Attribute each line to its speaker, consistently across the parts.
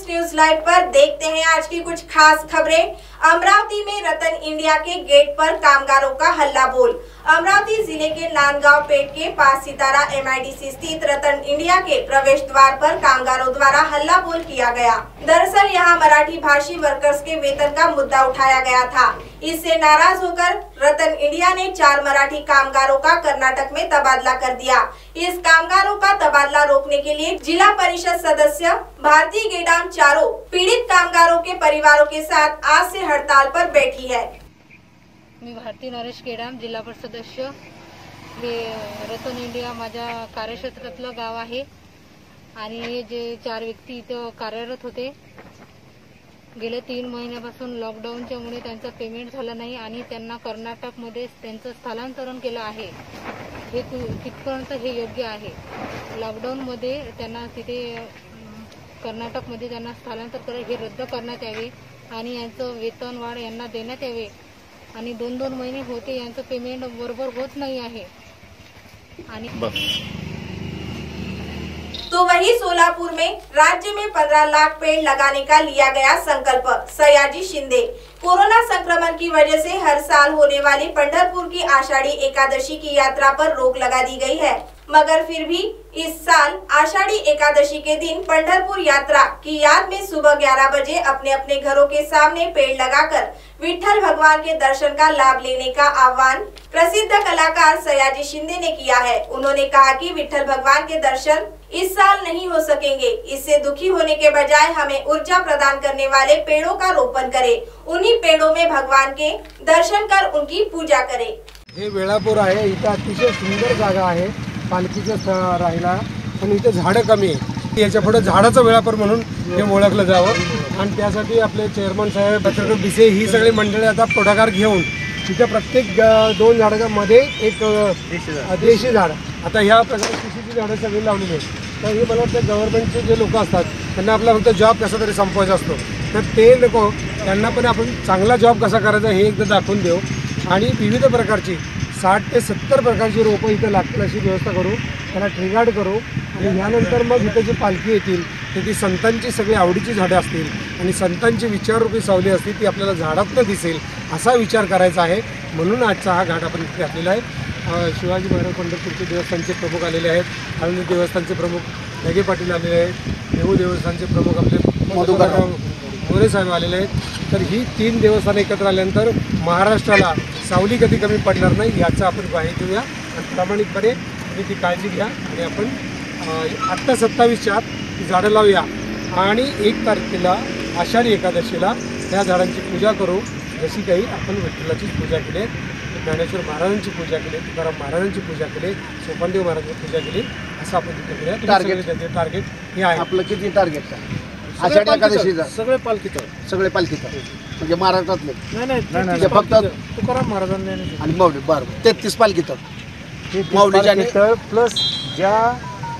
Speaker 1: News live पर देखते हैं आज की कुछ खास खबरें। अमरावती में रतन इंडिया के गेट पर कामगारों का हल्ला बोल। अमरावती जिले के नांदगांव पेट के पास सितारा MIDC स्थित रतन इंडिया के प्रवेश द्वार पर कामगारों द्वारा हल्ला बोल किया गया। दरअसल यहां मराठी भाषी वर्कर्स के वेतन का मुद्दा उठाया गया था। इससे नाराज होकर रतन इंडिया ने 4 मराठी कामगारों का कर्नाटक में तबादला कर दिया। इस कामगारों का तबादला रोकने के लिए जिला परिषद सदस्य भारती गेडाम चारों पीड़ित कामगारों के परिवारों के साथ आज से हड़ताल पर बैठी है।
Speaker 2: मी भारती नरेश गेडाम, जिल्हा परिषद सदस्य। हे रतन इंडिया माझ्या कार्यक्षेत्रातलं गाव आहे आणि हे जे 4 व्यक्ती इथं कार्यरत होते गेल्या 3 महिन्यापासून लॉकडाऊनच्या मुळे त्यांचं पेमेंट झालं नाही आणि त्यांना कर्नाटकमध्ये त्यांचं स्थलांतरण केलं आहे। हे कितपर्यंत हे योग्य आहे? लॉकडाऊनमध्ये त्यांना तिथे कर्नाटकमध्ये त्यांना स्थलांतर करा हे रद्द करण्यात यावे आणि यांचं वेतन वाढ यांना देण्यात यावे आणि 2-2 महिने होते यांचं पेमेंट बरोबर होत नाही आहे। आणि
Speaker 1: तो वही सोलापुर में राज्य में 15 लाख पेड़ लगाने का लिया गया संकल्प। सयाजी शिंदे। कोरोना संक्रमण की वजह से हर साल होने वाली पंढरपुर की आषाढ़ी एकादशी की यात्रा पर रोक लगा दी गई है, मगर फिर भी इस साल आषाढ़ी एकादशी के दिन पंढरपुर यात्रा की याद में सुबह 11 बजे अपने अपने घरों के सामने पेड़ लगाकर विठ्ठल भगवान के दर्शन का लाभ लेने का आह्वान प्रसिद्ध कलाकार सयाजी शिंदे ने किया है। उन्होंने कहा कि विठ्ठल भगवान के दर्शन इस साल नहीं हो सकेंगे। इससे दुखी होने के बजाय हमें ऊर्जा प्रदान करने वाले पेड़ों का रोपण करें। उन्हीं पेड़ों में भगवान के दर्शन कर उनकी पूजा करें।
Speaker 3: हे वेळापूर आहे, इथं अतिशय सुंदर जागा आहे पालखीचं राहिला, पण इथे झाडं कमी आहे। याच्या पुढे झाडाचं वेळापूर म्हणून हे ओळखलं जावं आणि त्यासाठी आपले चेअरमन साहेब डॉक्टर बिसे ही सगळी मंडळी आता पुढाकार घेऊन तिथे प्रत्येक 2 झाडामध्ये एक देशी झाड आता ह्या प्रकारे कृषीची झाडं सगळी लावलेली आहेत। तर हे मला वाटतं गव्हर्नमेंटचे जे लोक असतात त्यांना आपला फक्त जॉब कसा तरी संपवायचा असतो, तर ते नको, त्यांना पण आपण चांगला जॉब कसा करायचा हे एकदा दाखवून देऊ आणि विविध प्रकारची 60 ते 70 प्रकारची रोपं इथं लागतील अशी व्यवस्था करू, त्यांना ट्रिगार्ड करू आणि यानंतर मग इथं जी पालखी येतील तर ती संतांची सगळी आवडीची झाडं असतील आणि संतांची विचाररूपी सावली असतील ती आपल्याला झाडातनं दिसेल असा विचार करायचा आहे। म्हणून आजचा हा घाट आपण इथे घातलेला आहे। शिवाजी महाराज पंढरपूरचे देवस्थानचे प्रमुख आलेले आहेत, आनंद देवस्थानचे प्रमुख लगे पाटील आलेले आहेत, देहू देवस्थानचे प्रमुख आपले मधुकरराव मोरे साहेब आलेले आहेत। तर ही 3 देवस्थानं एकत्र आल्यानंतर महाराष्ट्राला सावली कधी कमी पडणार नाही याचा आपण ग्वाही देऊया आणि प्रामाणिकपणे ती काळजी घ्या आणि आपण आत्ता 27च्या आत झाडं लावूया आणि 1 तारखेला आषाढी एकादशीला त्या झाडांची पूजा करू, जशी काही आपण विठ्ठलाची पूजा केली, ज्ञानेश्वर महाराजांची पूजा केली, तुकाराम महाराजांची पूजा केली, सोपानदेव महाराजांची पूजा केली, असं आपण तिथे करूया। टार्गेट हे आहे आपलं। किती टार्गेट आहे आषाढी एकादशीचा? सगळे पालखीचं म्हणजे महाराष्ट्रातले नाही फक्त तुकाराम महाराजांनी आणि माऊली बरं 33 पालखीचं माऊलीच्या प्लस ज्या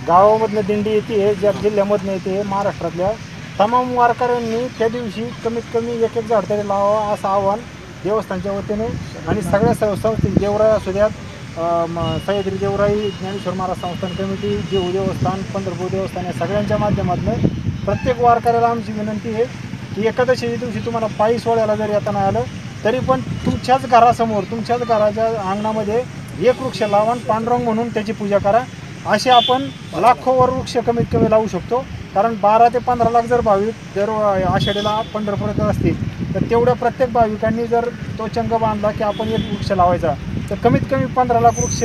Speaker 3: गावामधनं दिंडी येते, ज्या जिल्ह्यामधनं येते, महाराष्ट्रातल्या तमाम वारकऱ्यांनी त्या दिवशी कमीत कमी 1-1 झाड तरी लावावं असं आव्हान देवस्थानच्या वतीने आणि सगळ्या संस्थे देवराई असू द्यात, सह्याद्री देवराई, ज्ञानेश्वर महाराज संस्थान कमिटी, देहू देवस्थान, पंढरपूर देवस्थान या सगळ्यांच्या माध्यमातून प्रत्येक वारकऱ्याला आमची विनंती आहे की एकादशीच्या दिवशी तुम्हाला पायी सोहळ्याला जरी येता नाही आलं तरी पण तुमच्याच घरासमोर, तुमच्याच घराच्या अंगणामध्ये 1 वृक्ष लावा आणि पांडुरंग म्हणून त्याची पूजा करा। असे आपण लाखोवर वृक्ष कमीत कमी लावू शकतो, कारण 12 ते 15 लाख जर भाविक जर आषाढीला पंढरपुरात असतील तर तेवढ्या प्रत्येक भाविकांनी जर तो चंग बांधला की आपण 1 वृक्ष लावायचा तर कमीत कमी 15 लाख वृक्ष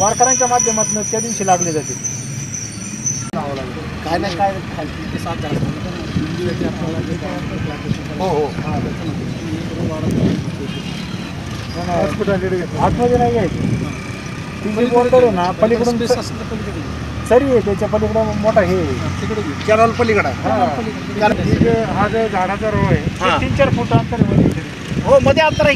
Speaker 3: वारकऱ्यांच्या माध्यमातून त्या दिवशी लागले जातील। काय नाही काय खालती ते 7 झाड हो आतमध्ये नाही घ्यायचं, ती बॉर्डर आहे ना पलीकडून सरी आहे, त्याच्या पलीकडं मोठा हे कॅनॉल पलीकडा हा जो झाडाचा रो आहे 3-4 फूट अंतर हो मध्ये अंतर आहे।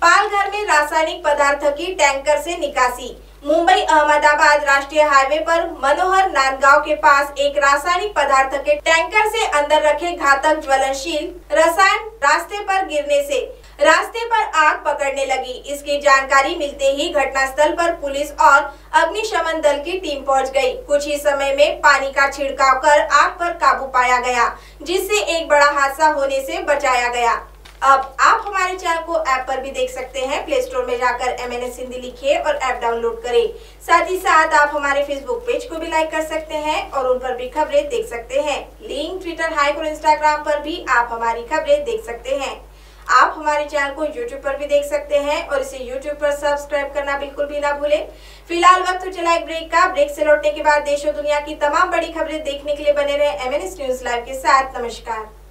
Speaker 1: पालघर में रासायनिक पदार्थ की टैंकर से निकासी। मुंबई अहमदाबाद राष्ट्रीय हाईवे पर मनोहर नांदगांव के पास एक रासायनिक पदार्थ के टैंकर से अंदर रखे घातक ज्वलनशील रसायन रास्ते पर गिरने से रास्ते पर आग पकड़ने लगी। इसकी जानकारी मिलते ही घटनास्थल पर पुलिस और अग्निशमन दल की टीम पहुंच गई। कुछ ही समय में पानी का छिड़काव कर आग पर काबू पाया गया, जिससे एक बड़ा हादसा होने से बचाया गया। अब आप हमारे चैनल को ऐप पर भी देख सकते हैं। प्ले स्टोर में जाकर MNS हिंदी लिखिए और ऐप डाउनलोड करें। साथ ही साथ आप हमारे फेसबुक पेज को भी लाइक कर सकते हैं और उन पर भी खबरें देख सकते हैं। लिंक ट्विटर, हाइक और इंस्टाग्राम पर भी आप हमारी खबरें देख सकते हैं। आप हमारे चैनल को YouTube पर भी देख सकते हैं और इसे YouTube पर सब्सक्राइब करना बिल्कुल भी ना भूलें। फिलहाल वक्त चला एक ब्रेक का। ब्रेक से लौटने के बाद देश और दुनिया की तमाम बड़ी खबरें देखने के लिए बने रहे MNS न्यूज लाइव के साथ। नमस्कार।